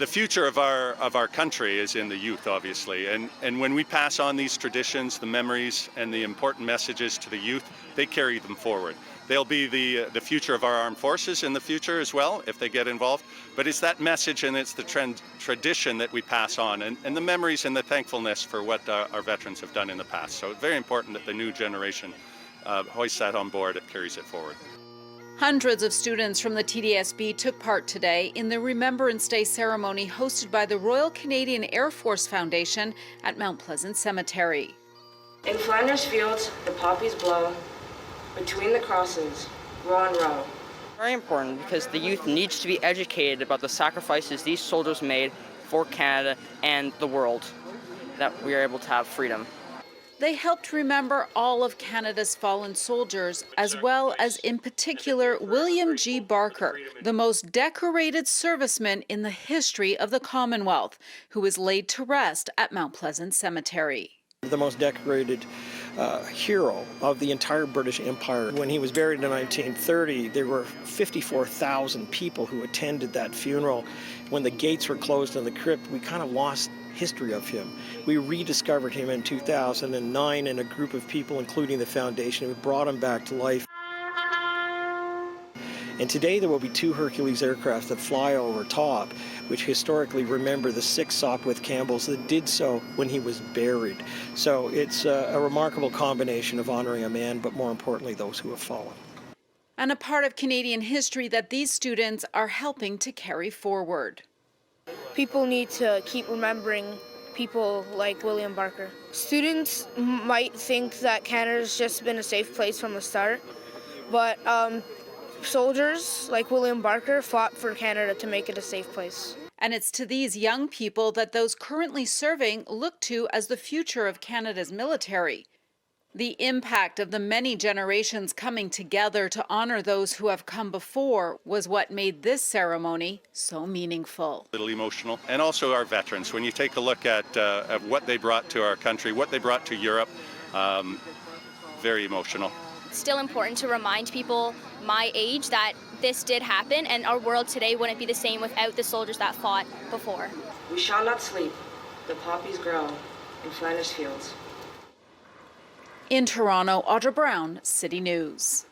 The future of our country is in the youth, obviously, and when we pass on these traditions, the memories, and the important messages to the youth, they carry them forward. They'll be the future of our armed forces in the future as well, if they get involved. But it's that message and it's the tradition that we pass on, and the memories and the thankfulness for what our veterans have done in the past. So it's very important that the new generation hoists that on board and carries it forward. Hundreds of students from the TDSB took part today in the Remembrance Day ceremony hosted by the Royal Canadian Air Force Foundation at Mount Pleasant Cemetery. In Flanders Fields, the poppies blow. Between the crosses, row on row. Very important because the youth needs to be educated about the sacrifices these soldiers made for Canada and the world, that we are able to have freedom. They helped remember all of Canada's fallen soldiers, as well as, in particular, William G. Barker, the most decorated serviceman in the history of the Commonwealth, who is laid to rest at Mount Pleasant Cemetery. The most decorated hero of the entire British Empire. When he was buried in 1930, there were 54,000 people who attended that funeral. When the gates were closed in the crypt, we kind of lost history of him. We rediscovered him in 2009, and a group of people, including the foundation, brought him back to life. And today there will be 2 Hercules aircraft that fly over top, which historically remember the 6 Sopwith Campbells that did so when he was buried. So it's a remarkable combination of honoring a man, but more importantly, those who have fallen. And a part of Canadian history that these students are helping to carry forward. People need to keep remembering people like William Barker. Students might think that Canada's just been a safe place from the start, but soldiers like William Barker fought for Canada to make it a safe place. And it's to these young people that those currently serving look to as the future of Canada's military. The impact of the many generations coming together to honor those who have come before was what made this ceremony so meaningful. A little emotional. And also our veterans. When you take a look at what they brought to our country, what they brought to Europe, very emotional. It's still important to remind people my age that this did happen, and our world today wouldn't be the same without the soldiers that fought before. We shall not sleep. The poppies grow in Flanders Fields. In Toronto, Audra Brown, City News.